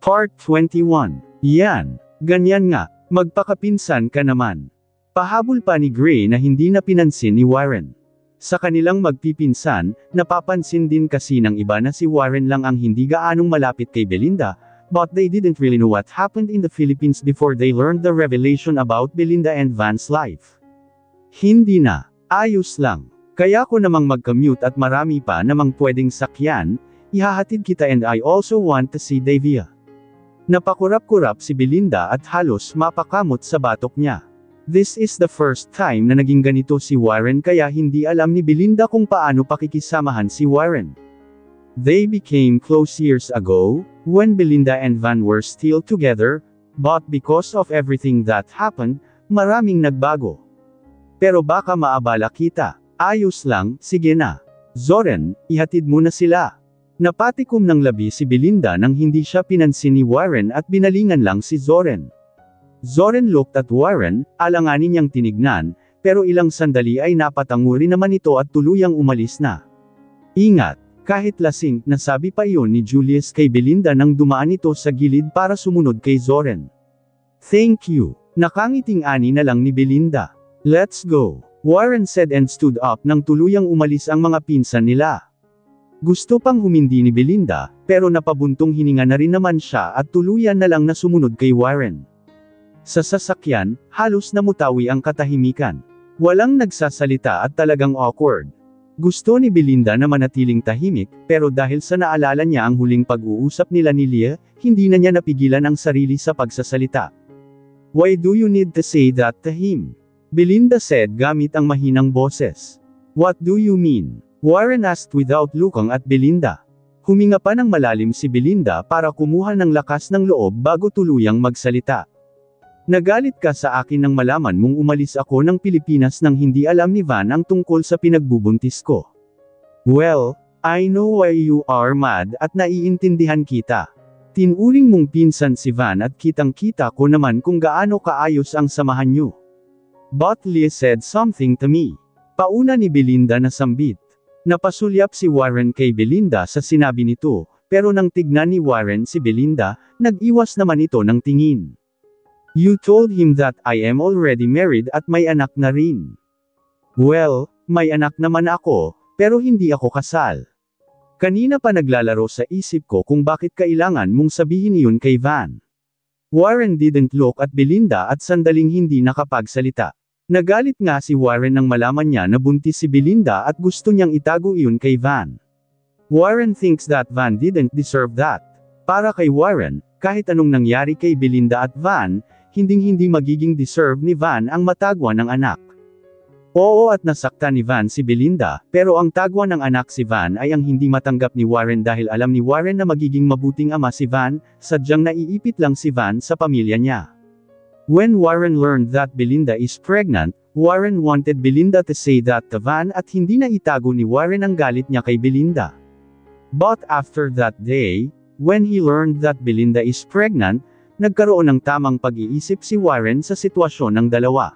Part 21. Yan, ganyan nga, magpakapinsan ka naman. Pahabol pa ni Gray na hindi na pinansin ni Warren. Sa kanilang magpipinsan, napapansin din kasi ng iba na si Warren lang ang hindi gaanong malapit kay Belinda, but they didn't really know what happened in the Philippines before they learned the revelation about Belinda and Van's life. Hindi na, ayos lang. Kaya ko namang mag-commute at marami pa namang pwedeng sakyan, ihahatid kita and I also want to see Davia. Napakurap-kurap si Belinda at halos mapakamot sa batok niya. This is the first time na naging ganito si Warren kaya hindi alam ni Belinda kung paano pakikisamahan si Warren. They became close years ago, when Belinda and Van were still together, but because of everything that happened, maraming nagbago. Pero baka maabala kita. Ayos lang, sige na. Zoren, ihatid mo na sila. Napatikom ng labi si Belinda nang hindi siya pinansin ni Warren at binalingan lang si Zoren. Zoren looked at Warren, alanganin niyang tinignan, pero ilang sandali ay napatango rin naman ito at tuluyang umalis na. Ingat, kahit lasing, nasabi pa iyon ni Julius kay Belinda nang dumaan ito sa gilid para sumunod kay Zoren. Thank you. Nakangiting-ani na lang ni Belinda. Let's go. Warren said and stood up nang tuluyang umalis ang mga pinsan nila. Gusto pang humindi ni Belinda, pero napabuntong hininga na rin naman siya at tuluyan na lang na sumunod kay Warren. Sa sasakyan, halos namutawi ang katahimikan. Walang nagsasalita at talagang awkward. Gusto ni Belinda na manatiling tahimik, pero dahil sa naalala niya ang huling pag-uusap nila ni Leah, hindi na niya napigilan ang sarili sa pagsasalita. Why do you need to say that to him? Belinda said gamit ang mahinang boses. What do you mean? Warren asked without looking at Belinda. Huminga pa ng malalim si Belinda para kumuha ng lakas ng loob bago tuluyang magsalita. Nagalit ka sa akin nang malaman mong umalis ako ng Pilipinas nang hindi alam ni Van ang tungkol sa pinagbubuntis ko. Well, I know why you are mad at naiintindihan kita. Tinuring mong pinsan si Van at kitang-kita ko naman kung gaano kaayos ang samahan niyo. But Leah said something to me. Pauna ni Belinda na sambit. Napasulyap si Warren kay Belinda sa sinabi nito, pero nang tignan ni Warren si Belinda, nag-iwas naman ito ng tingin. You told him that I am already married at may anak na rin. Well, may anak naman ako, pero hindi ako kasal. Kanina pa naglalaro sa isip ko kung bakit kailangan mong sabihin iyon kay Van. Warren didn't look at Belinda at sandaling hindi nakapagsalita. Nagalit nga si Warren nang malaman niya na buntis si Belinda at gusto niyang itago iyon kay Van. Warren thinks that Van didn't deserve that. Para kay Warren, kahit anong nangyari kay Belinda at Van, hinding-hindi magiging deserve ni Van ang matagwan ng anak. Oo at nasaktan ni Van si Belinda, pero ang tagwan ng anak si Van ay ang hindi matanggap ni Warren dahil alam ni Warren na magiging mabuting ama si Van, sadyang naiipit lang si Van sa pamilya niya. When Warren learned that Belinda is pregnant, Warren wanted Belinda to say that to Van at hindi na itago ni Warren ang galit niya kay Belinda. But after that day, when he learned that Belinda is pregnant, nagkaroon ng tamang pag-iisip si Warren sa sitwasyon ng dalawa.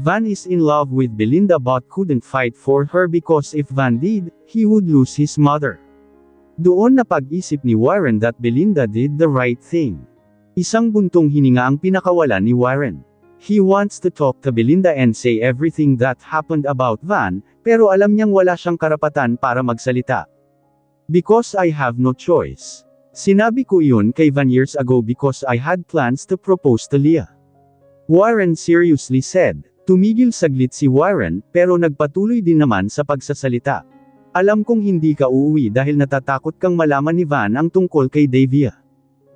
Van is in love with Belinda but couldn't fight for her because if Van did, he would lose his mother. Doon na pag-isip ni Warren that Belinda did the right thing. Isang buntong hininga ang pinakawalan ni Warren. He wants to talk to Belinda and say everything that happened about Van, pero alam niyang wala siyang karapatan para magsalita. Because I have no choice. Sinabi ko iyon kay Van years ago because I had plans to propose to Leah. Warren seriously said. Tumigil saglit si Warren, pero nagpatuloy din naman sa pagsasalita. Alam kong hindi ka uuwi dahil natatakot kang malaman ni Van ang tungkol kay Davia.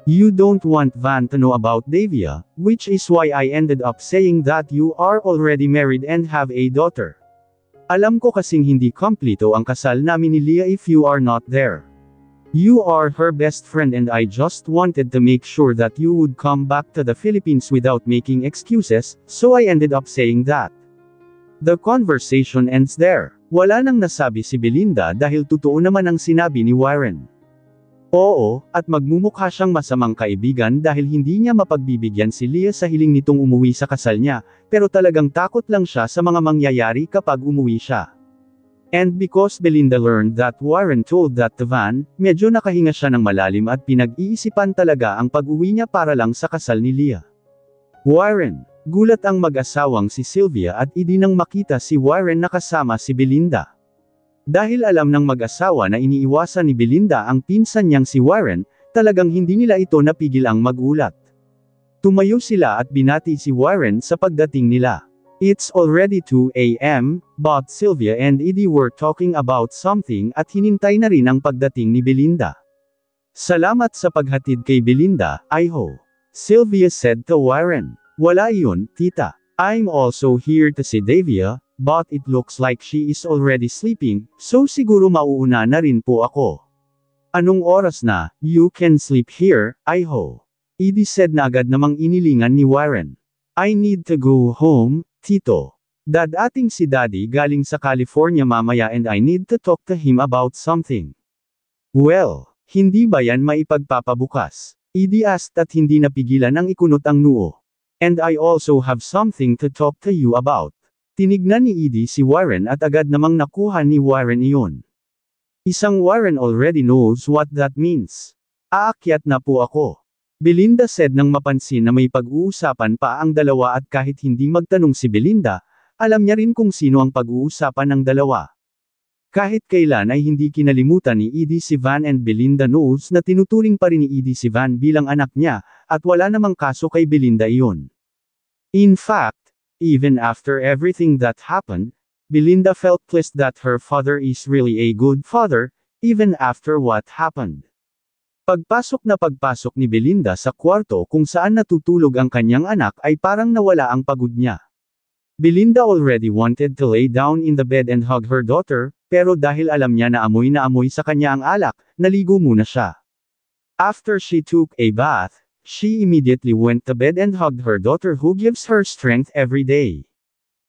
You don't want Van to know about Davia, which is why I ended up saying that you are already married and have a daughter. Alam ko kasing hindi kompleto ang kasal namin ni Leah if you are not there. You are her best friend and I just wanted to make sure that you would come back to the Philippines without making excuses, so I ended up saying that. The conversation ends there. Wala nang nasabi si Belinda dahil totoo naman ang sinabi ni Warren. Oo, at magmumukha siyang masamang kaibigan dahil hindi niya mapagbibigyan si Leah sa hiling nitong umuwi sa kasal niya, pero talagang takot lang siya sa mga mangyayari kapag umuwi siya. And because Belinda learned that Warren told that to Van, medyo nakahinga siya ng malalim at pinag-iisipan talaga ang pag-uwi niya para lang sa kasal ni Leah. Warren, gulat ang mag-asawang si Sylvia at Edie nang makita si Warren na kasama si Belinda. Dahil alam ng mag-asawa na iniiwasan ni Belinda ang pinsan niyang si Warren, talagang hindi nila ito napigil ang magulat. Tumayo sila at binati si Warren sa pagdating nila. It's already 2 a.m., but Sylvia and Edie were talking about something at hinintay na rin ang pagdating ni Belinda. Salamat sa paghatid kay Belinda, Iho. Sylvia said to Warren. Wala iyon, tita. I'm also here to see Davia, but it looks like she is already sleeping, so siguro mauuna na rin po ako. Anong oras na? You can sleep here, Iho. Edie said na agad namang inilingan ni Warren. I need to go home, Tito. Dadating si Daddy galing sa California mamaya and I need to talk to him about something. Well, hindi ba yan maipagpapabukas? Edie asked at hindi napigilan ang ikunot ang noo. And I also have something to talk to you about. Tinignan ni Edie si Warren at agad namang nakuha ni Warren iyon. Isang Warren already knows what that means. Aakyat na po ako. Belinda said nang mapansin na may pag-uusapan pa ang dalawa at kahit hindi magtanong si Belinda, alam niya rin kung sino ang pag-uusapan ng dalawa. Kahit kailan ay hindi kinalimutan ni Edie si Van and Belinda knows na tinuturing pa rin ni Edie si Van bilang anak niya, at wala namang kaso kay Belinda iyon. In fact, even after everything that happened, Belinda felt pleased that her father is really a good father, even after what happened. Pagpasok ni Belinda sa kwarto kung saan natutulog ang kanyang anak ay parang nawala ang pagod niya. Belinda already wanted to lay down in the bed and hug her daughter, pero dahil alam niya na amoy sa kanya ang alak, naligo muna siya. After she took a bath, she immediately went to bed and hugged her daughter who gives her strength every day.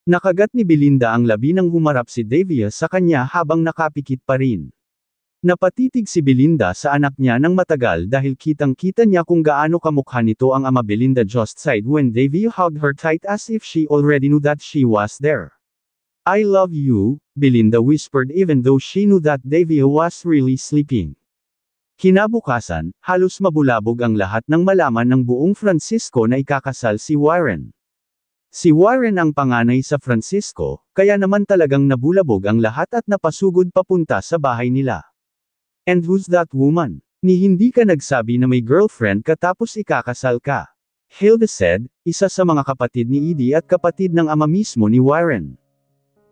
Nakagat ni Belinda ang labi nang humarap si Davia sa kanya habang nakapikit pa rin. Napatitig si Belinda sa anak niya ng matagal dahil kitang-kita niya kung gaano kamukha nito ang ama. Belinda just sighed when Davia hugged her tight as if she already knew that she was there. I love you, Belinda whispered even though she knew that Davia was really sleeping. Kinabukasan, halos mabulabog ang lahat nang malaman ng buong Francisco na ikakasal si Warren. Si Warren ang panganay sa Francisco, kaya naman talagang nabulabog ang lahat at napasugod papunta sa bahay nila. And who's that woman? Ni hindi ka nagsabi na may girlfriend ka tapos ikakasal ka. Hilda said, isa sa mga kapatid ni Edie at kapatid ng ama mismo ni Warren.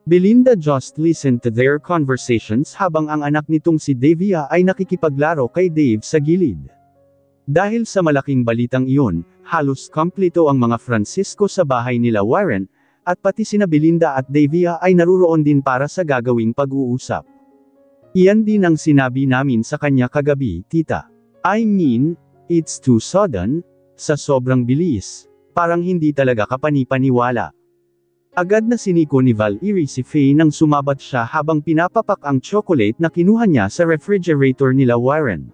Belinda just listened to their conversations habang ang anak nitong si Davia ay nakikipaglaro kay Dave sa gilid. Dahil sa malaking balitang iyon, halos kompleto ang mga Francisco sa bahay nila Warren, at pati sina Belinda at Davia ay naruroon din para sa gagawing pag-uusap. Iyan din ang sinabi namin sa kanya kagabi, tita. I mean, it's too sudden, sa sobrang bilis, parang hindi talaga kapanipaniwala. Agad na siniko ni Valerie si Faye nang sumabat siya habang pinapapak ang chocolate na kinuha niya sa refrigerator nila Warren.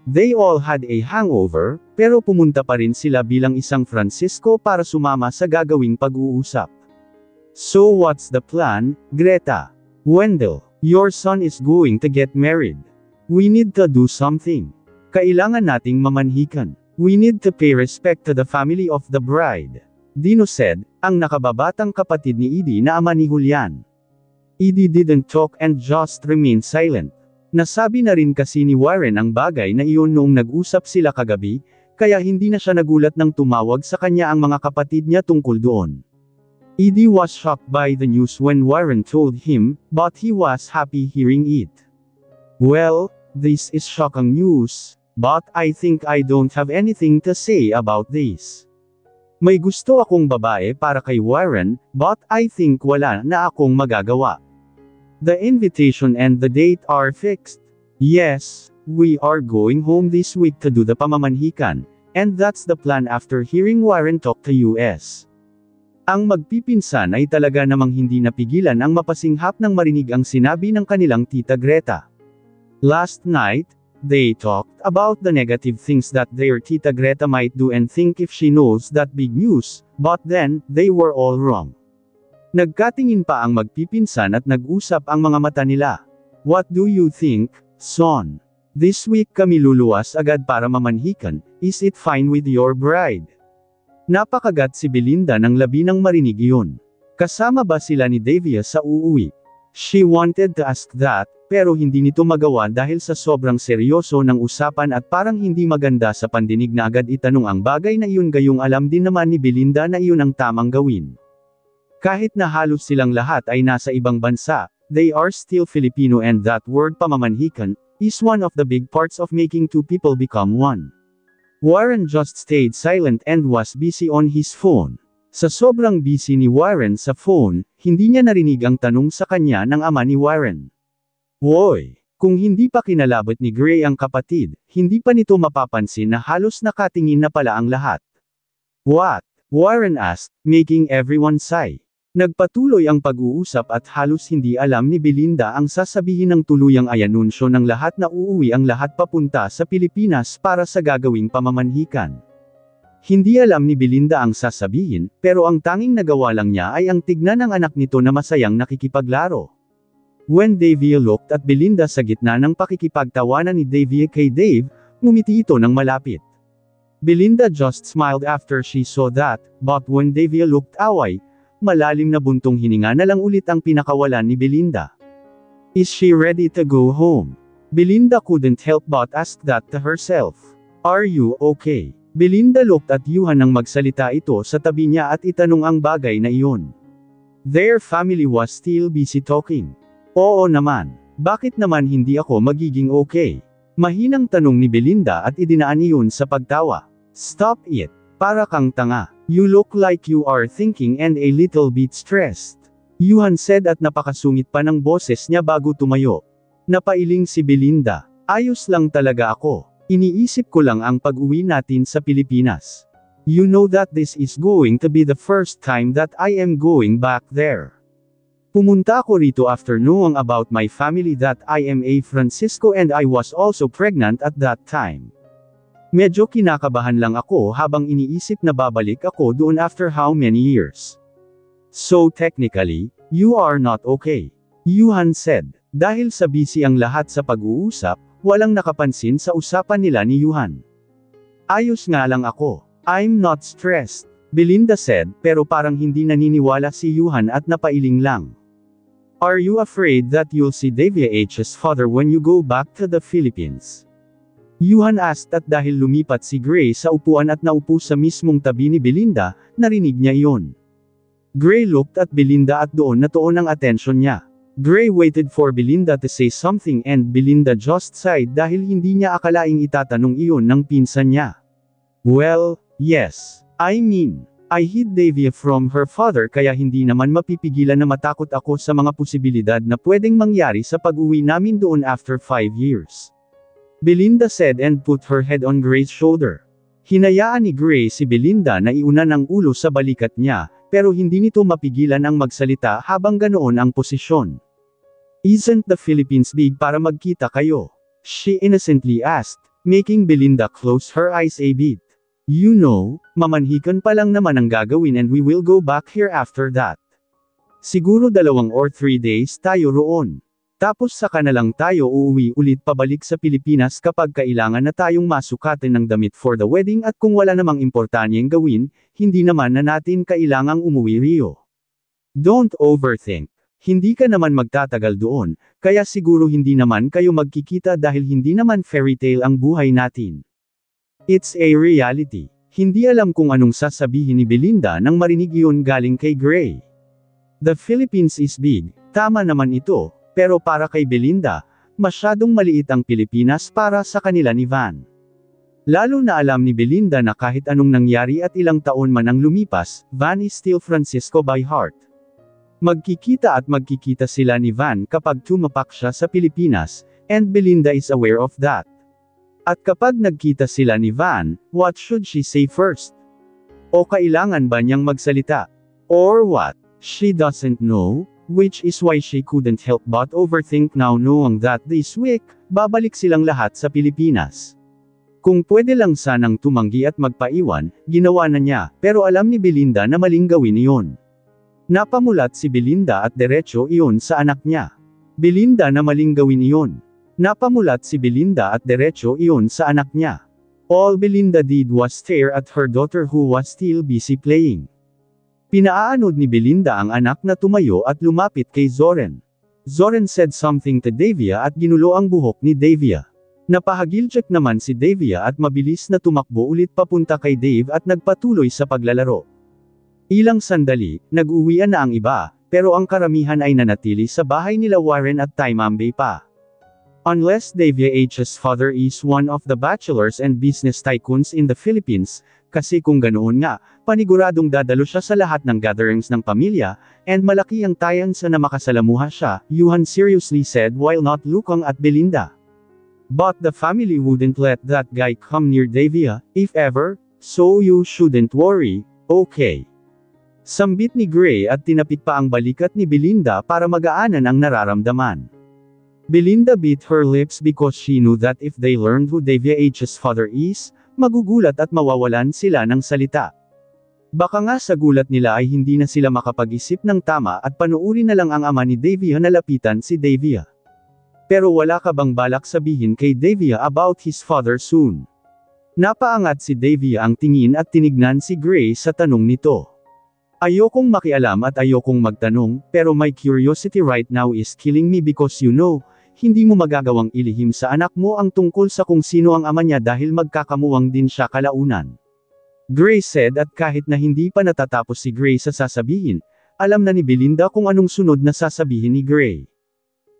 They all had a hangover, pero pumunta pa rin sila bilang isang Francisco para sumama sa gagawing pag-uusap. So what's the plan, Greta? Wendell, your son is going to get married. We need to do something. Kailangan nating mamanhikan. We need to pay respect to the family of the bride. Dino said, ang nakababatang kapatid ni Edie na ama ni Julian. Edie didn't talk and just remained silent. Nasabi na rin kasi ni Warren ang bagay na iyon noong nag-usap sila kagabi, kaya hindi na siya nagulat nang tumawag sa kanya ang mga kapatid niya tungkol doon. Edie was shocked by the news when Warren told him, but he was happy hearing it. Well, this is shocking news, but I think I don't have anything to say about this. May gusto akong babae para kay Warren, but I think wala na akong magagawa. The invitation and the date are fixed. Yes, we are going home this week to do the pamamanhikan, and that's the plan after hearing Warren talk to US. Ang magpipinsan ay talaga namang hindi napigilan ang mapasinghap nang marinig ang sinabi ng kanilang tita Greta. Last night, they talked about the negative things that their tita Greta might do and think if she knows that big news, but then, they were all wrong. Nagkatingin pa ang magpipinsan at nag-usap ang mga mata nila. What do you think, son? This week kami luluwas agad para mamanhikan, is it fine with your bride? Napakagat si Belinda nang labi nang marinig iyon. Kasama ba sila ni Davia sa uuwi? She wanted to ask that, pero hindi nito magawa dahil sa sobrang seryoso ng usapan at parang hindi maganda sa pandinig na agad itanong ang bagay na iyon gayong alam din naman ni Belinda na iyon ang tamang gawin. Kahit na halos silang lahat ay nasa ibang bansa, they are still Filipino and that word pamamanhikan, is one of the big parts of making two people become one. Warren just stayed silent and was busy on his phone. Sa sobrang busy ni Warren sa phone, hindi niya narinig ang tanong sa kanya ng ama ni Warren. Woy! Kung hindi pa kinalabot ni Gray ang kapatid, hindi pa nito mapapansin na halos nakatingin na pala ang lahat. What? Warren asked, making everyone sigh. Nagpatuloy ang pag-uusap at halos hindi alam ni Belinda ang sasabihin ng tuluyang ayanunsyo ng lahat na uuwi ang lahat papunta sa Pilipinas para sa gagawing pamamanhikan. Hindi alam ni Belinda ang sasabihin, pero ang tanging nagawa lang niya ay ang tignan ng anak nito na masayang nakikipaglaro. When Davia looked at Belinda sa gitna ng pakikipagtawanan ni Davia kay Dave, ngumiti ito ng malapit. Belinda just smiled after she saw that, but when Davia looked away, malalim na buntong hininga na lang ulit ang pinakawalan ni Belinda. Is she ready to go home? Belinda couldn't help but ask that to herself. Are you okay? Belinda looked at Yuhan nang magsalita ito sa tabi niya at itanong ang bagay na iyon. Their family was still busy talking. Oo naman. Bakit naman hindi ako magiging okay? Mahinang tanong ni Belinda at idinaan iyon sa pagtawa. Stop it. Para kang tanga. You look like you are thinking and a little bit stressed. Yuhan said at napakasungit pa ng boses niya bago tumayo. Napailing si Belinda. Ayos lang talaga ako. Iniisip ko lang ang pag-uwi natin sa Pilipinas. You know that this is going to be the first time that I am going back there. Pumunta ako rito after knowing about my family that I am a Francisco and I was also pregnant at that time. Medyo kinakabahan lang ako habang iniisip na babalik ako doon after how many years. So technically, you are not okay. Yuhan said. Dahil sa busy ang lahat sa pag-uusap, walang nakapansin sa usapan nila ni Yuhan. Ayos nga lang ako. I'm not stressed. Belinda said, pero parang hindi naniniwala si Yuhan at napailing lang. Are you afraid that you'll see Davia H's father when you go back to the Philippines? Yuhan asked at dahil lumipat si Gray sa upuan at naupo sa mismong tabi ni Belinda, narinig niya iyon. Gray looked at Belinda at doon natuon ang atensyon niya. Gray waited for Belinda to say something and Belinda just sighed dahil hindi niya akalaing itatanong iyon ng pinsan niya. Well, yes. I mean, I hid Davia from her father kaya hindi naman mapipigilan na matakot ako sa mga posibilidad na pwedeng mangyari sa pag-uwi namin doon after 5 years. Belinda said and put her head on Gray's shoulder. Hinayaan ni Gray si Belinda na iuna ng ulo sa balikat niya, pero hindi nito mapigilan ang magsalita habang ganoon ang posisyon. Isn't the Philippines big para magkita kayo? She innocently asked, making Belinda close her eyes a bit. You know, mamanhikan pa lang naman ang gagawin and we will go back here after that. Siguro 2 or 3 days tayo roon. Tapos saka na lang tayo uuwi ulit pabalik sa Pilipinas kapag kailangan na tayong masukatan ng damit for the wedding at kung wala namang importanteng gawin, hindi naman na natin kailangang umuwi Rio. Don't overthink. Hindi ka naman magtatagal doon, kaya siguro hindi naman kayo magkikita dahil hindi naman fairy tale ang buhay natin. It's a reality. Hindi alam kung anong sasabihin ni Belinda nang marinig iyon galing kay Gray. The Philippines is big, tama naman ito, pero para kay Belinda, masyadong maliit ang Pilipinas para sa kanila ni Van. Lalo na alam ni Belinda na kahit anong nangyari at ilang taon man ang lumipas, Van is still Francisco by heart. Magkikita sila ni Van kapag tumapak siya sa Pilipinas, and Belinda is aware of that. At kapag nagkita sila ni Van, what should she say first? O kailangan ba niyang magsalita? Or what? She doesn't know, which is why she couldn't help but overthink now knowing that this week, babalik silang lahat sa Pilipinas. Kung pwede lang sanang tumanggi at magpaiwan, ginawa na niya, pero alam ni Belinda na maling gawin iyon. Napamulat si Belinda at diretso iyon sa anak niya. Belinda na maling gawin iyon. Napamulat si Belinda at diretso iyon sa anak niya. All Belinda did was stare at her daughter who was still busy playing. Pinaaanod ni Belinda ang anak na tumayo at lumapit kay Zoren. Zoren said something to Davia at ginulo ang buhok ni Davia. Napahagiljak naman si Davia at mabilis na tumakbo ulit papunta kay Dave at nagpatuloy sa paglalaro. Ilang sandali, nag-uwian na ang iba, pero ang karamihan ay nanatili sa bahay nila Warren at Taimambe pa. Unless Davia H's father is one of the bachelors and business tycoons in the Philippines, kasi kung ganoon nga, paniguradong dadalo siya sa lahat ng gatherings ng pamilya, and malaki ang tayansa na makasalamuha siya, Yuhan seriously said while not looking at Belinda. But the family wouldn't let that guy come near Davia, if ever, so you shouldn't worry, okay? Sambit ni Gray at tinapik pa ang balikat ni Belinda para magaanan ang nararamdaman. Belinda bit her lips because she knew that if they learned who Davia H's father is, magugulat at mawawalan sila ng salita. Baka nga sa gulat nila ay hindi na sila makapag-isip ng tama at panuuri na lang ang ama ni Davia na lapitan si Davia. Pero wala ka bang balak sabihin kay Davia about his father soon? Napaangat si Davia ang tingin at tinignan si Gray sa tanong nito. Ayokong makialam at ayokong magtanong, pero my curiosity right now is killing me because you know, hindi mo magagawang ilihim sa anak mo ang tungkol sa kung sino ang ama niya dahil magkakamuwang din siya kalaunan. Gray said at kahit na hindi pa natatapos si Gray sa sasabihin, alam na ni Belinda kung anong sunod na sasabihin ni Gray.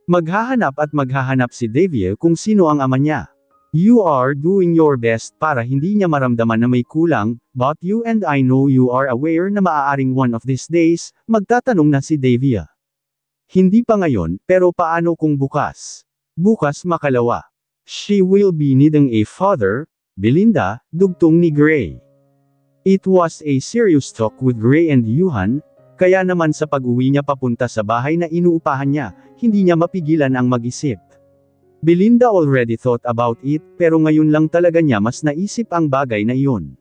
Maghahanap si Davia kung sino ang ama niya. You are doing your best para hindi niya maramdaman na may kulang, but you and I know you are aware na maaaring one of these days, magtatanong na si Davia. Hindi pa ngayon, pero paano kung bukas? Bukas makalawa. She will be needing a father, Belinda, dugtong ni Gray. It was a serious talk with Gray and Yuhan, kaya naman sa pag-uwi niya papunta sa bahay na inuupahan niya, hindi niya mapigilan ang mag-isip. Belinda already thought about it, pero ngayon lang talaga niya mas naisip ang bagay na iyon.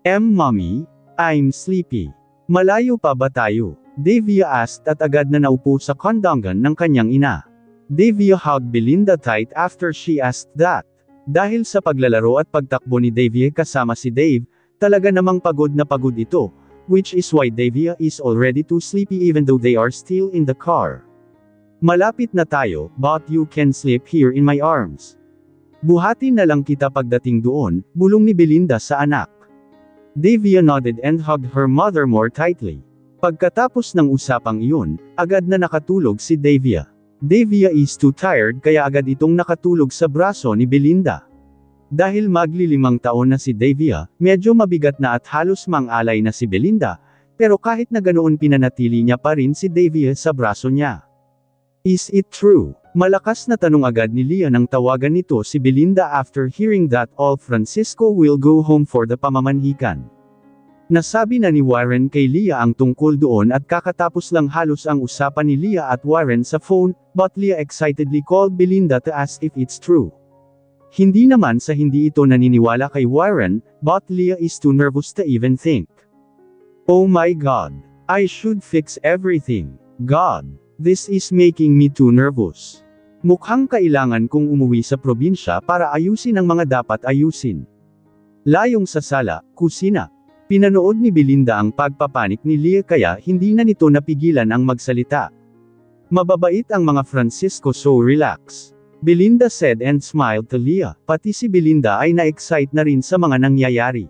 Mommy, I'm sleepy. Malayo pa ba tayo? Davia asked at agad na naupo sa kondangan ng kanyang ina. Davia hugged Belinda tight after she asked that. Dahil sa paglalaro at pagtakbo ni Davia kasama si Dave, talaga namang pagod na pagod ito, which is why Davia is already too sleepy even though they are still in the car. Malapit na tayo, but you can sleep here in my arms. Buhatin na lang kita pagdating doon, bulong ni Belinda sa anak. Davia nodded and hugged her mother more tightly. Pagkatapos ng usapang iyon, agad na nakatulog si Davia. Davia is too tired kaya agad itong nakatulog sa braso ni Belinda. Dahil magli-5 taon na si Davia, medyo mabigat na at halos mang-alay na si Belinda, pero kahit na ganoon pinanatili niya pa rin si Davia sa braso niya. Is it true? Malakas na tanong agad ni Leah nang tawagan nito si Belinda after hearing that all Francisco will go home for the pamamanhikan. Nasabi na ni Warren kay Leah ang tungkol doon at kakatapos lang halos ang usapan ni Leah at Warren sa phone, but Leah excitedly called Belinda to ask if it's true. Hindi naman sa hindi ito naniniwala kay Warren, but Leah is too nervous to even think. Oh my God! I should fix everything. God! This is making me too nervous. Mukhang kailangan kong umuwi sa probinsya para ayusin ang mga dapat ayusin. Layong sa sala, kusina. Pinanood ni Belinda ang pagpapanik ni Leah kaya hindi na nito napigilan ang magsalita. Mababait ang mga Francisco so relax. Belinda said and smiled to Leah, pati si Belinda ay na-excite na rin sa mga nangyayari.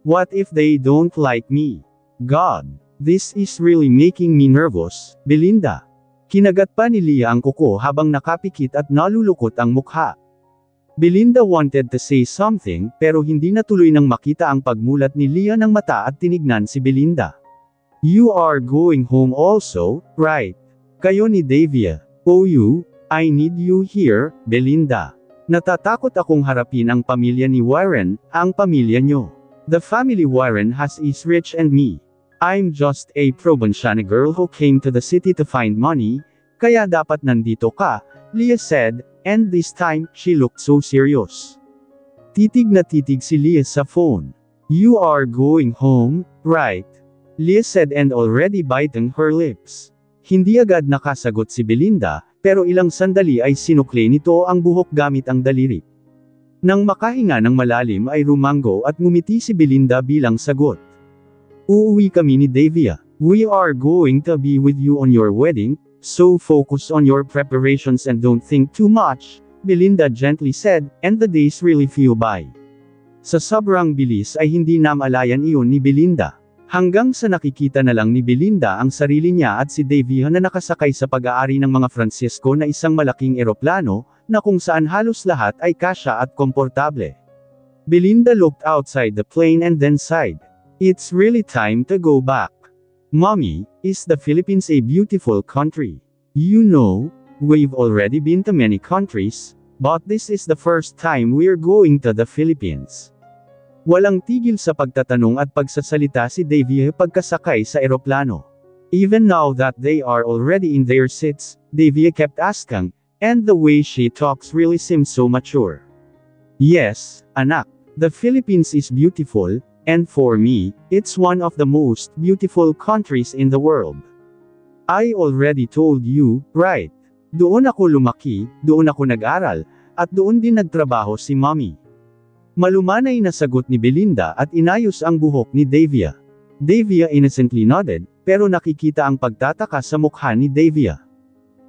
What if they don't like me? God! This is really making me nervous, Belinda. Kinagat pa ni Leah ang kuko habang nakapikit at nalulukot ang mukha. Belinda wanted to say something, pero hindi natuloy nang makita ang pagmulat ni Leah ng mata at tinignan si Belinda. You are going home also, right? Kayo ni Davia. Oh I need you here, Belinda. Natatakot akong harapin ang pamilya ni Warren, ang pamilya nyo. The family Warren has is rich and me. I'm just a provinciana girl who came to the city to find money, kaya dapat nandito ka, Leah said, and this time, she looked so serious. Titig na titig si Leah sa phone. You are going home, right? Leah said and already biting her lips. Hindi agad nakasagot si Belinda, pero ilang sandali ay sinukli nito ang buhok gamit ang daliri. Nang makahinga ng malalim ay rumanggo at ngumiti si Belinda bilang sagot. Uuwi kami ni Davia. We are going to be with you on your wedding, so focus on your preparations and don't think too much, Belinda gently said, and the days really flew by. Sa sobrang bilis ay hindi namalayan iyon ni Belinda. Hanggang sa nakikita na lang ni Belinda ang sarili niya at si Davia na nakasakay sa pag-aari ng mga Francisco na isang malaking eroplano, na kung saan halos lahat ay kasya at komportable. Belinda looked outside the plane and then sighed. It's really time to go back. Mommy, is the Philippines a beautiful country? You know, we've already been to many countries, but this is the first time we're going to the Philippines. Walang tigil sa pagtatanong at pagsasalita si Davia pagkasakay sa eroplano. Even now that they are already in their seats, Davia kept asking, and the way she talks really seems so mature. Yes, anak, the Philippines is beautiful, and for me, it's one of the most beautiful countries in the world. I already told you, right? Doon ako lumaki, doon ako nag-aral, at doon din nagtrabaho si Mommy. Malumanay na sagot ni Belinda at inayos ang buhok ni Davia. Davia innocently nodded, pero nakikita ang pagtataka sa mukha ni Davia.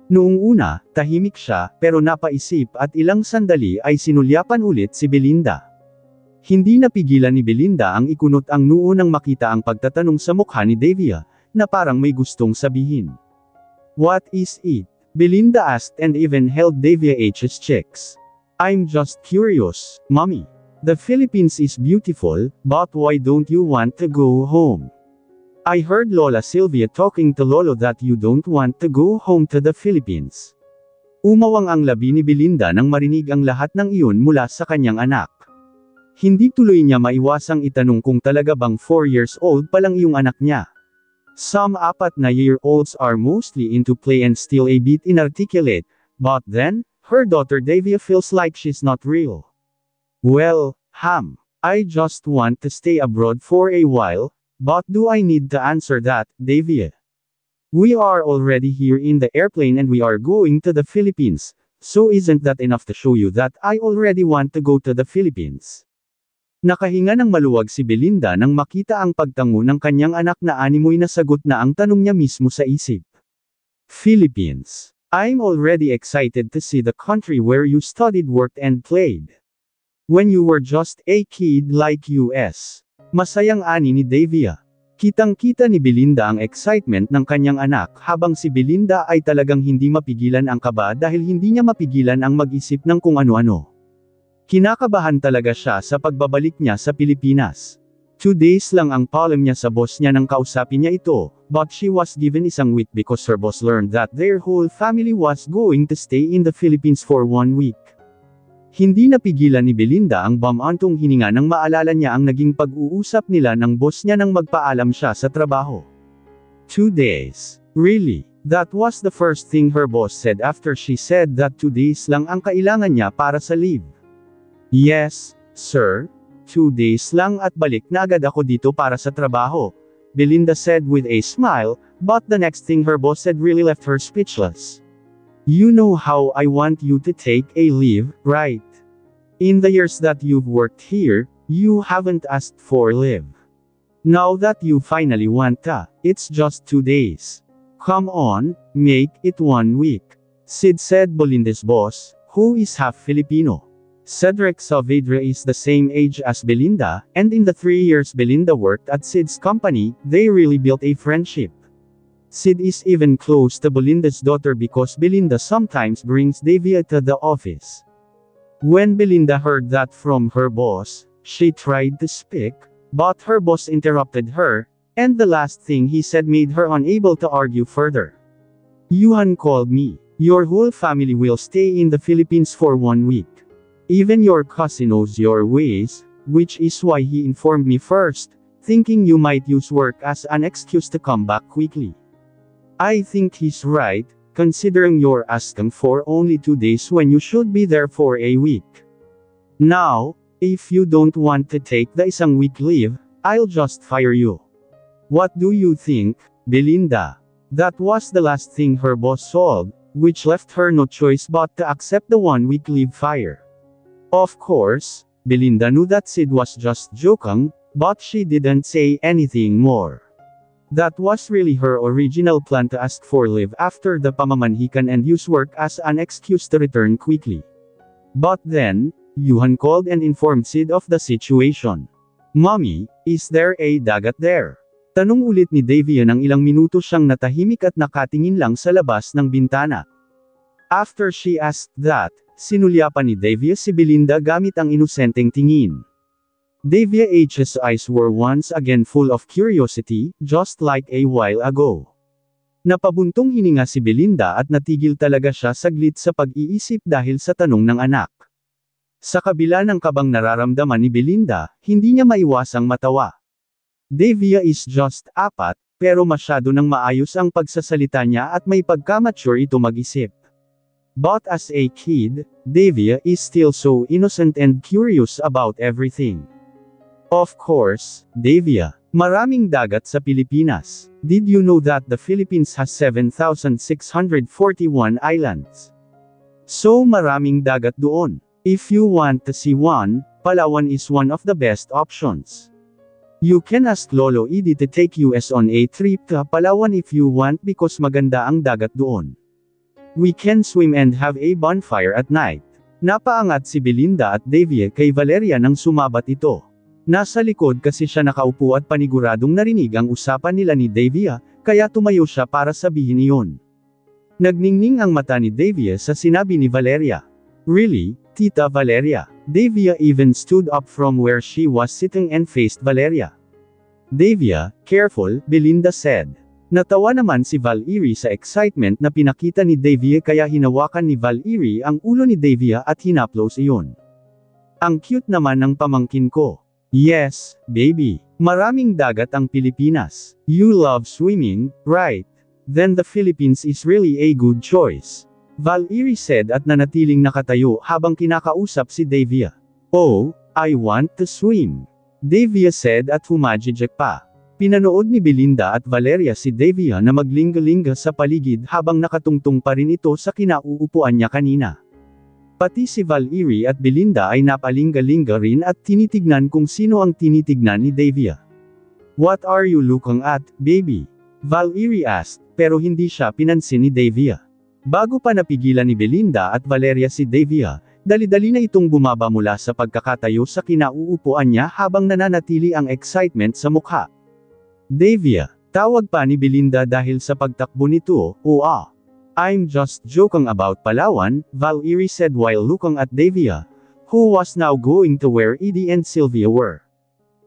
Noong una, tahimik siya, pero napaisip at ilang sandali ay sinulyapan ulit si Belinda. Hindi napigilan ni Belinda ang ikunot ang noo nang makita ang pagtatanong sa mukha ni Davia, na parang may gustong sabihin. What is it? Belinda asked and even held Davia's cheeks. I'm just curious, Mommy. The Philippines is beautiful, but why don't you want to go home? I heard Lola Sylvia talking to Lolo that you don't want to go home to the Philippines. Umawang ang labi ni Belinda nang marinig ang lahat ng iyon mula sa kanyang anak. Hindi tuloy niya maiwasang itanong kung talaga bang 4 years old pa lang iyong anak niya. Some 4-na-year-olds are mostly into play and still a bit inarticulate, but then, her daughter Davia feels like she's not real. Well, I just want to stay abroad for a while, but do I need to answer that, Davia? We are already here in the airplane and we are going to the Philippines, so isn't that enough to show you that I already want to go to the Philippines? Nakahinga ng maluwag si Belinda nang makita ang pagtango ng kanyang anak na animoy na sagot na ang tanong niya mismo sa isip. Philippines. I'm already excited to see the country where you studied, worked and played. When you were just a kid like us. Masayang ani ni Davia. Kitang-kita ni Belinda ang excitement ng kanyang anak habang si Belinda ay talagang hindi mapigilan ang kaba dahil hindi niya mapigilan ang mag-isip ng kung ano-ano. Kinakabahan talaga siya sa pagbabalik niya sa Pilipinas. 2 days lang ang paalam niya sa boss niya nang kausapin niya ito, but she was given isang week because her boss learned that their whole family was going to stay in the Philippines for 1 week. Hindi napigilan ni Belinda ang bumantong hininga nang maalala niya ang naging pag-uusap nila ng boss niya nang magpaalam siya sa trabaho. 2 days. Really? That was the first thing her boss said after she said that 2 days lang ang kailangan niya para sa leave. Yes, sir. 2 days lang at balik na agad ako dito para sa trabaho, Belinda said with a smile, but the next thing her boss said really left her speechless. You know how I want you to take a leave, right? In the years that you've worked here, you haven't asked for leave. Now that you finally want to, it's just 2 days. Come on, make it 1 week. Sid said, Belinda's boss, who is half Filipino. Cedric Saavedra is the same age as Belinda, and in the 3 years Belinda worked at Sid's company, they really built a friendship. Sid is even close to Belinda's daughter because Belinda sometimes brings Davia to the office. When Belinda heard that from her boss, she tried to speak, but her boss interrupted her, and the last thing he said made her unable to argue further. Yuhan called me. Your whole family will stay in the Philippines for 1 week. Even your cousin knows your ways, which is why he informed me first, thinking you might use work as an excuse to come back quickly. I think he's right, considering you're asking for only 2 days when you should be there for a week. Now, if you don't want to take the isang week leave, I'll just fire you. What do you think, Belinda? That was the last thing her boss solved, which left her no choice but to accept the one-week leave fire. Of course, Belinda knew that Sid was just joking, but she didn't say anything more. That was really her original plan to ask for leave after the pamamanhikan and use work as an excuse to return quickly. But then, Yuhan called and informed Sid of the situation. Mommy, is there a dagat there? Tanong ulit ni Davia nang ilang minuto siyang natahimik at nakatingin lang sa labas ng bintana. After she asked that, sinulyapan ni Davia si Belinda gamit ang inosenteng tingin. Davia H's eyes were once again full of curiosity, just like a while ago. Napabuntong hininga si Belinda at natigil talaga siya saglit sa pag-iisip dahil sa tanong ng anak. Sa kabila ng kabang nararamdaman ni Belinda, hindi niya maiwasang matawa. Davia is just 4, pero masyado nang maayos ang pagsasalita niya at may pagka-mature ito mag-isip. But as a kid, Davia is still so innocent and curious about everything. Of course, Davia, maraming dagat sa Pilipinas. Did you know that the Philippines has 7,641 islands? So maraming dagat doon. If you want to see one, Palawan is one of the best options. You can ask Lolo Edie to take us on a trip to Palawan if you want because maganda ang dagat doon. We can swim and have a bonfire at night. Napaangat si Belinda at Davia kay Valeria nang sumabat ito. Nasa likod kasi siya nakaupo at paniguradong narinig ang usapan nila ni Davia, kaya tumayo siya para sabihin iyon. Nagningning ang mata ni Davia sa sinabi ni Valeria. Really, Tita Valeria? Davia even stood up from where she was sitting and faced Valeria. Davia, careful, Belinda said. Natawa naman si Valerie sa excitement na pinakita ni Davia kaya hinawakan ni Valerie ang ulo ni Davia at hinaplos iyon. Ang cute naman ng pamangkin ko. Yes, baby. Maraming dagat ang Pilipinas. You love swimming, right? Then the Philippines is really a good choice. Valerie said at nanatiling nakatayo habang kinakausap si Davia. Oh, I want to swim. Davia said at humajijek pa. Pinanood ni Belinda at Valeria si Davia na maglingga-lingga sa paligid habang nakatungtong pa rin ito sa kinauupuan niya kanina. Pati si Valerie at Belinda ay napalinga-linga rin at tinitignan kung sino ang tinitignan ni Davia. What are you looking at, baby? Valerie asked, pero hindi siya pinansin ni Davia. Bago pa napigilan ni Belinda at Valeria si Davia, dali-dali na itong bumaba mula sa pagkakatayo sa kinauupuan niya habang nananatili ang excitement sa mukha. Davia, tawag pa ni Belinda dahil sa pagtakbo nito, I'm just joking about Palawan, Valerie said while looking at Davia, who was now going to where Edie and Sylvia were.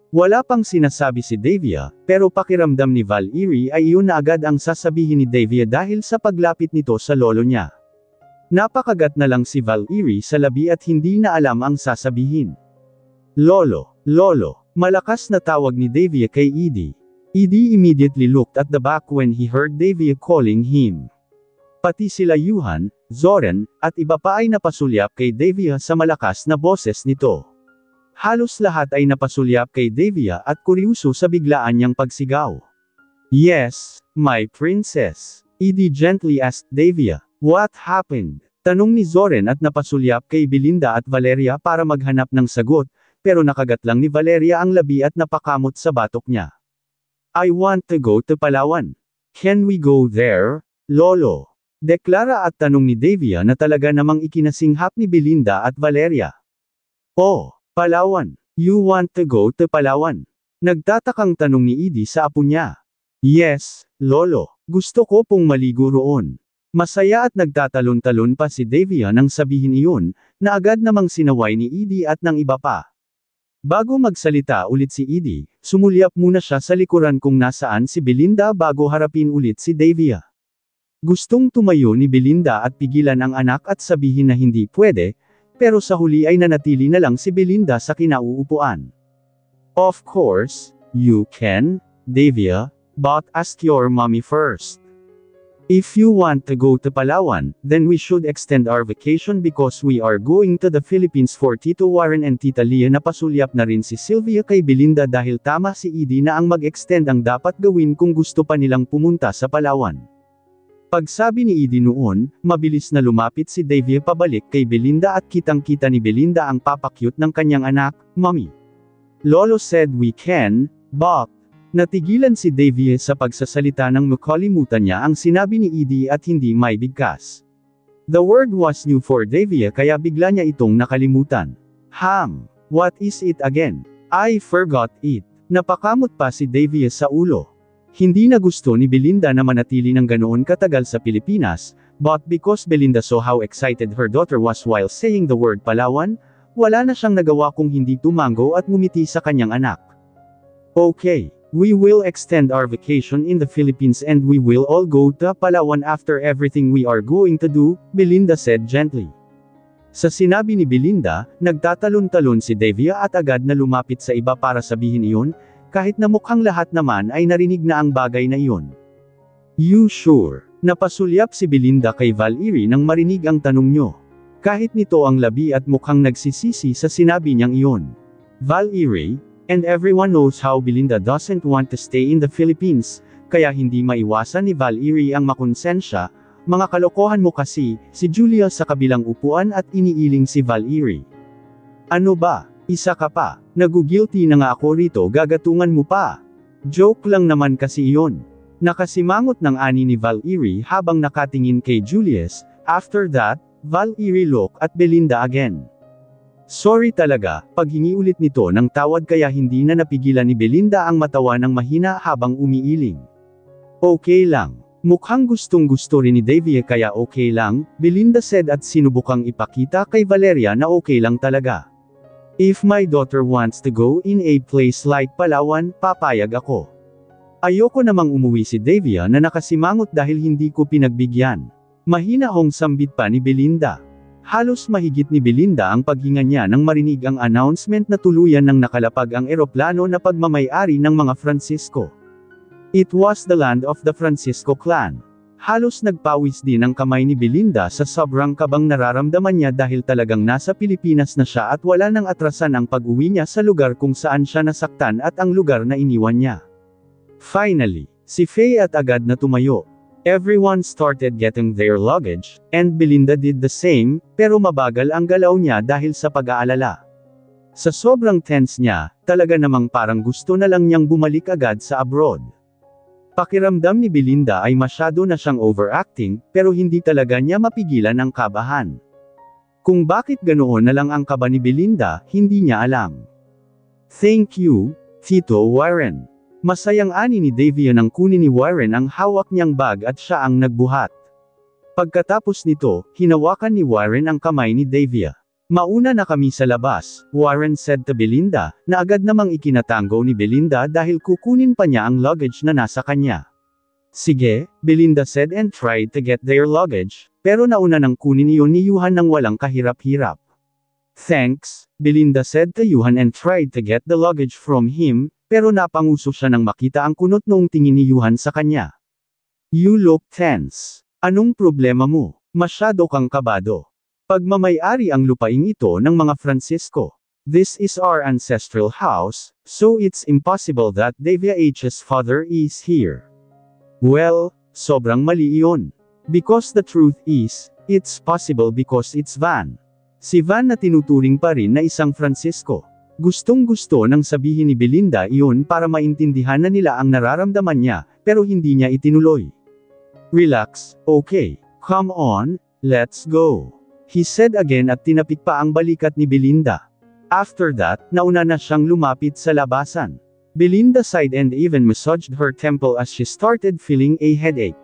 Wala pang sinasabi si Davia, pero pakiramdam ni Valerie ay iyon na agad ang sasabihin ni Davia dahil sa paglapit nito sa lolo niya. Napakagat na lang si Valerie sa labi at hindi na alam ang sasabihin. Lolo, malakas na tawag ni Davia kay Edie. Edie immediately looked at the back when he heard Davia calling him. Pati sila Yuhan, Zoren, at iba pa ay napasulyap kay Davia sa malakas na boses nito. Halos lahat ay napasulyap kay Davia at kuryoso sa biglaan niyang pagsigaw. Yes, my princess. Edie gently asked Davia, what happened? Tanong ni Zoren at napasulyap kay Belinda at Valeria para maghanap ng sagot, pero nakagat lang ni Valeria ang labi at napakamot sa batok niya. I want to go to Palawan. Can we go there, Lolo? Deklara at tanong ni Davia na talaga namang ikinasinghap ni Belinda at Valeria. Oh, Palawan. You want to go to Palawan? Nagtatakang tanong ni Edie sa apo niya. Yes, Lolo. Gusto ko pong maligo roon. Masaya at nagtatalon-talon pa si Davia nang sabihin iyon, na agad namang sinaway ni Edie at ng iba pa. Bago magsalita ulit si Edie, sumulyap muna siya sa likuran kung nasaan si Belinda bago harapin ulit si Davia. Gustong tumayo ni Belinda at pigilan ang anak at sabihin na hindi pwede, pero sa huli ay nanatili na lang si Belinda sa kinauupuan. Of course, you can, Davia, but ask your mommy first. If you want to go to Palawan, then we should extend our vacation because we are going to the Philippines for Tito Warren and Tita Leah. Napasulyap na rin si Sylvia kay Belinda dahil tama si Edie na ang mag-extend ang dapat gawin kung gusto pa nilang pumunta sa Palawan. Pagsabi ni Edie noon, mabilis na lumapit si Davia pabalik kay Belinda at kitang-kita ni Belinda ang papakyut ng kanyang anak, Mommy. Lolo said we can, but... Natigilan si Davia sa pagsasalita nang makalimutan niya ang sinabi ni Edie at hindi may bigkas. The word was new for Davia kaya bigla niya itong nakalimutan. What is it again? I forgot it. Napakamot pa si Davia sa ulo. Hindi na gusto ni Belinda na manatili ng ganoon katagal sa Pilipinas, but because Belinda saw how excited her daughter was while saying the word Palawan, wala na siyang nagawa kung hindi tumango at ngumiti sa kanyang anak. Okay. We will extend our vacation in the Philippines and we will all go to Palawan after everything we are going to do, Belinda said gently. Sa sinabi ni Belinda, nagtatalon-talon si Davia at agad na lumapit sa iba para sabihin iyon, kahit na mukhang lahat naman ay narinig na ang bagay na iyon. You sure? Napasulyap si Belinda kay Valerie nang marinig ang tanong niyo. Kahit nito ang labi at mukhang nagsisisi sa sinabi niyang iyon. Valerie? And everyone knows how Belinda doesn't want to stay in the Philippines, kaya hindi maiwasan ni Valerie ang makonsensya, mga kalokohan mo kasi, si Julia sa kabilang upuan at iniiling si Valerie. Ano ba? Isa ka pa, nagugilty na nga ako rito gagatungan mo pa. Joke lang naman kasi iyon. Nakasimangot ng ani ni Valerie habang nakatingin kay Julius, after that, Valerie looked at Belinda again. Sorry talaga, paghingi ulit nito ng tawad kaya hindi na napigilan ni Belinda ang matawa ng mahina habang umiiling. Okay lang. Mukhang gustong-gusto rin ni Davia kaya okay lang, Belinda said at sinubukang ipakita kay Valeria na okay lang talaga. If my daughter wants to go in a place like Palawan, papayag ako. Ayoko namang umuwi si Davia na nakasimangot dahil hindi ko pinagbigyan. Mahina hong sambit pa ni Belinda. Halos mahigit ni Belinda ang paghinga niya nang marinig ang announcement na tuluyan ng nakalapag ang eroplano na pagmamay-ari ng mga Francisco. It was the land of the Francisco clan. Halos nagpawis din ang kamay ni Belinda sa sobrang kabang nararamdaman niya dahil talagang nasa Pilipinas na siya at wala nang atrasan ang pag-uwi niya sa lugar kung saan siya nasaktan at ang lugar na iniwan niya. Finally, si Faye at agad na tumayo. Everyone started getting their luggage, and Belinda did the same, pero mabagal ang galaw niya dahil sa pag-aalala. Sa sobrang tense niya, talaga namang parang gusto na lang niyang bumalik agad sa abroad. Pakiramdam ni Belinda ay masyado na siyang overacting, pero hindi talaga niya mapigilan ang kabahan. Kung bakit ganoon na lang ang kaba ni Belinda, hindi niya alam. Thank you, Tito Warren. Masayang ani ni Davia nang kunin ni Warren ang hawak niyang bag at siya ang nagbuhat. Pagkatapos nito, hinawakan ni Warren ang kamay ni Davia. Mauna na kami sa labas, Warren said to Belinda, na agad namang ikinatango ni Belinda dahil kukunin pa niya ang luggage na nasa kanya. Sige, Belinda said and tried to get their luggage, pero nauna nang kunin iyon ni Yuhan nang walang kahirap-hirap. Thanks, Belinda said to Yuhan and tried to get the luggage from him, pero napanguso siya nang makita ang kunot noong tingin ni Yuhan sa kanya. You look tense. Anong problema mo? Masyado kang kabado. Pagmamay-ari ang lupaing ito ng mga Francisco. This is our ancestral house, so it's impossible that Davia H's father is here. Well, sobrang mali iyon. Because the truth is, it's possible because it's Van. Si Van na tinuturing pa rin na isang Francisco. Gustong-gusto nang sabihin ni Belinda iyon para maintindihan na nila ang nararamdaman niya, pero hindi niya itinuloy. Relax, okay. Come on, let's go. He said again at tinapik pa ang balikat ni Belinda. After that, nauna na siyang lumapit sa labasan. Belinda sighed and even massaged her temple as she started feeling a headache.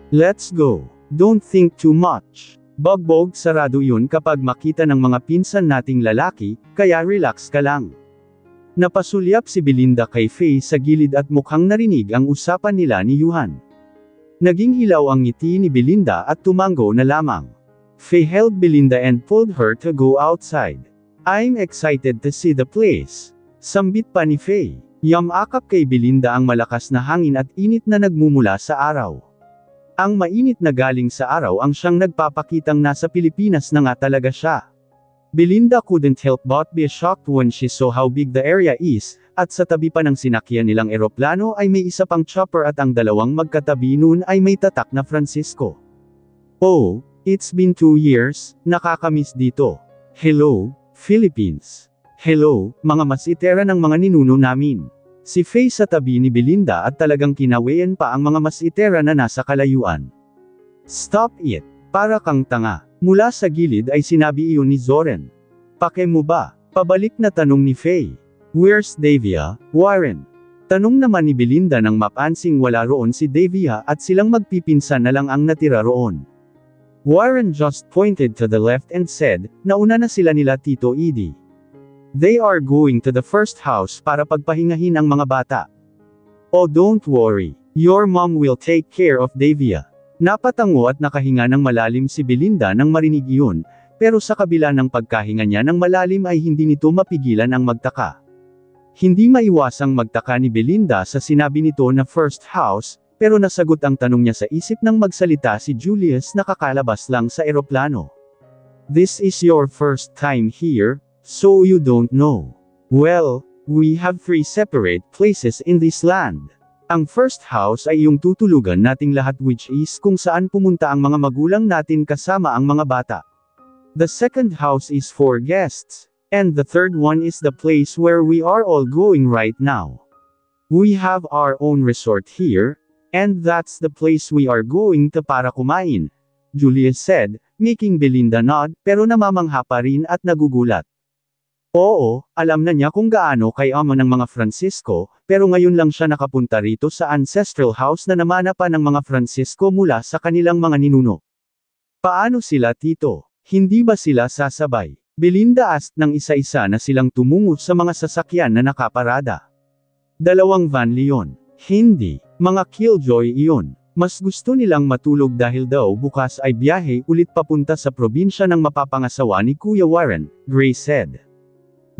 Let's go. Don't think too much. Bogbog sarado yun kapag makita ng mga pinsan nating lalaki, kaya relax ka lang. Napasulyap si Belinda kay Faye sa gilid at mukhang narinig ang usapan nila ni Yuhan. Naging hilaw ang ngiti ni Belinda at tumango na lamang. Faye held Belinda and pulled her to go outside. I'm excited to see the place. Sambit pa ni Faye. Yamakap kay Belinda ang malakas na hangin at init na nagmumula sa araw. Ang mainit na galing sa araw ang siyang nagpapakitang nasa Pilipinas na nga talaga siya. Belinda couldn't help but be shocked when she saw how big the area is, at sa tabi pa ng sinakyan nilang eroplano ay may isa pang chopper at ang dalawang magkatabi nun ay may tatak na Francisco. Oh, it's been 2 years, nakakamiss dito. Hello, Philippines. Hello, mga masitera ng mga ninuno namin. Si Faye sa tabi ni Belinda at talagang kinawayan pa ang mga masitera na nasa kalayuan. Stop it, para kang tanga. Mula sa gilid ay sinabi iyon ni Zoren. Pake mo ba? Pabalik na tanong ni Faye. Where's Davia, Warren? Tanong naman ni Belinda nang mapansing wala roon si Davia at silang magpipinsan na lang ang natira roon. Warren just pointed to the left and said, nauna na sila nila Tito Edie. They are going to the first house para pagpahingahin ang mga bata. Oh, don't worry. Your mom will take care of Davia. Napatango at nakahinga ng malalim si Belinda nang marinig iyon, pero sa kabila ng pagkahinga niya ng malalim ay hindi nito mapigilan ang magtaka. Hindi maiwasang magtaka ni Belinda sa sinabi nito na first house, pero nasagot ang tanong niya sa isip nang magsalita si Julius na kakalabas lang sa eroplano. This is your first time here? So you don't know. Well, we have 3 separate places in this land. Ang first house ay yung tutulugan nating lahat which is kung saan pumunta ang mga magulang natin kasama ang mga bata. The second house is for guests. And the third one is the place where we are all going right now. We have our own resort here, and that's the place we are going to para kumain, Julius said, making Belinda nod, pero namamangha pa rin at nagugulat. Oo, alam na niya kung gaano kayamo ng mga Francisco, pero ngayon lang siya nakapunta rito sa ancestral house na namana pa ng mga Francisco mula sa kanilang mga ninuno. Paano sila tito? Hindi ba sila sasabay? Belinda asked ng isa-isa na silang tumungo sa mga sasakyan na nakaparada. 2 van Leon. Hindi, mga killjoy iyon. Mas gusto nilang matulog dahil daw bukas ay biyahe ulit papunta sa probinsya ng mapapangasawa ni Kuya Warren, Gray said.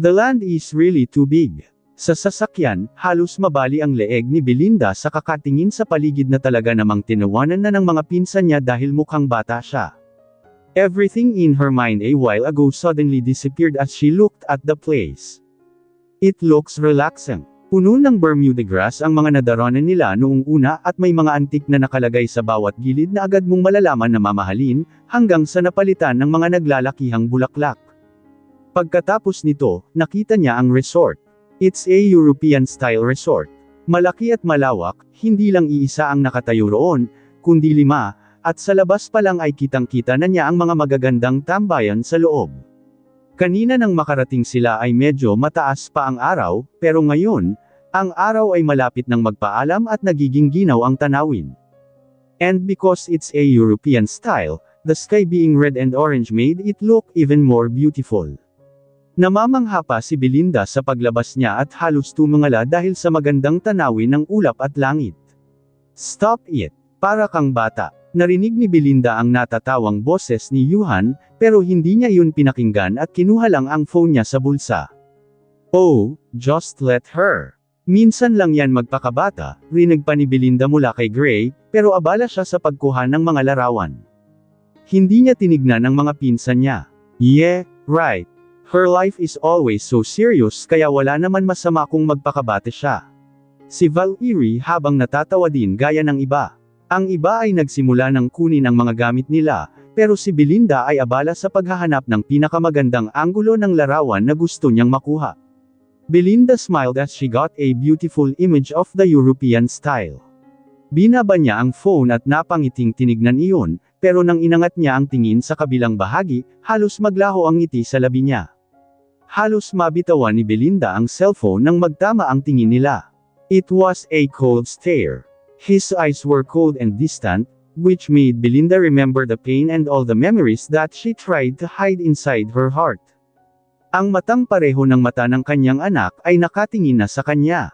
The land is really too big. Sa sasakyan, halos mabali ang leeg ni Belinda sa kakatingin sa paligid na talaga namang tinawanan na ng mga pinsan niya dahil mukhang bata siya. Everything in her mind a while ago suddenly disappeared as she looked at the place. It looks relaxing. Puno ng Bermuda grass ang mga nadaraanan nila noong una at may mga antik na nakalagay sa bawat gilid na agad mong malalaman na mamahalin, hanggang sa napalitan ng mga naglalakihang bulaklak. Pagkatapos nito, nakita niya ang resort. It's a European-style resort. Malaki at malawak, hindi lang iisa ang nakatayo roon, kundi 5, at sa labas pa lang ay kitang-kita na niya ang mga magagandang tambayan sa loob. Kanina nang makarating sila ay medyo mataas pa ang araw, pero ngayon, ang araw ay malapit ng magpaalam at nagiging ginaw ang tanawin. And because it's a European style, the sky being red and orange made it look even more beautiful. Namamangha pa si Belinda sa paglabas niya at halos tumungala dahil sa magandang tanawin ng ulap at langit. Stop it! Para kang bata. Narinig ni Belinda ang natatawang boses ni Yuhan, pero hindi niya yun pinakinggan at kinuha lang ang phone niya sa bulsa. Oh, just let her. Minsan lang yan magpakabata, rinig pa ni Belinda mula kay Gray, pero abala siya sa pagkuha ng mga larawan. Hindi niya tinignan ang mga pinsan niya. Yeah, right. Her life is always so serious kaya wala naman masama kung magpakabate siya. Si Valerie habang natatawa din gaya ng iba. Ang iba ay nagsimula ng kunin ang mga gamit nila, pero si Belinda ay abala sa paghahanap ng pinakamagandang anggulo ng larawan na gusto niyang makuha. Belinda smiled as she got a beautiful image of the European style. Binaba niya ang phone at napangiting tinignan iyon, pero nang inangat niya ang tingin sa kabilang bahagi, halos maglaho ang ngiti sa labi niya. Halos mabitawan ni Belinda ang cellphone nang magtama ang tingin nila. It was a cold stare. His eyes were cold and distant, which made Belinda remember the pain and all the memories that she tried to hide inside her heart. Ang matang pareho ng mata ng kanyang anak ay nakatingin na sa kanya.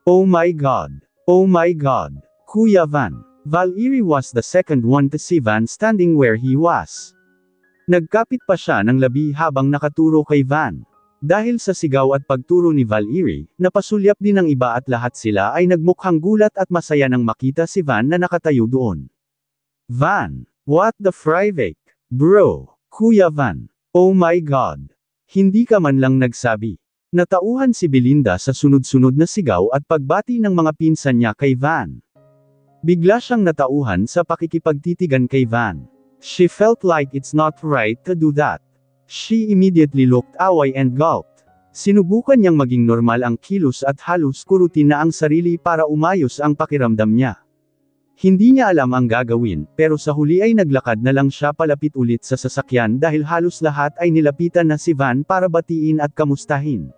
Oh my God! Oh my God! Kuya Van. Valerie was the second one to see Van standing where he was. Nagkapit pa siya ng labi habang nakaturo kay Van. Dahil sa sigaw at pagturo ni Valerie, napasulyap din ng iba at lahat sila ay nagmukhang gulat at masaya nang makita si Van na nakatayo doon. Van. What the frivake? Bro. Kuya Van. Oh my God. Hindi ka man lang nagsabi. Natauhan si Belinda sa sunod-sunod na sigaw at pagbati ng mga pinsan niya kay Van. Bigla siyang natauhan sa pakikipagtitigan kay Van. She felt like it's not right to do that. She immediately looked away and gulped. Sinubukan niyang maging normal ang kilos at halos kurutin na ang sarili para umayos ang pakiramdam niya. Hindi niya alam ang gagawin, pero sa huli ay naglakad na lang siya palapit ulit sa sasakyan dahil halos lahat ay nilapitan na si Van para batiin at kamustahin.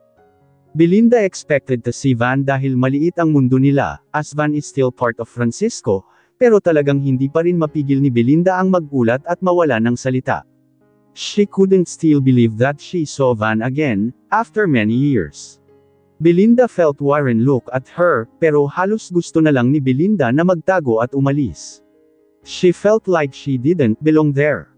Belinda expected to see Van dahil maliit ang mundo nila, as Van is still part of Francisco, pero talagang hindi pa rin mapigil ni Belinda ang magulat at mawala ng salita. She couldn't still believe that she saw Van again, after many years. Belinda felt Warren look at her, pero halos gusto na lang ni Belinda na magtago at umalis. She felt like she didn't belong there.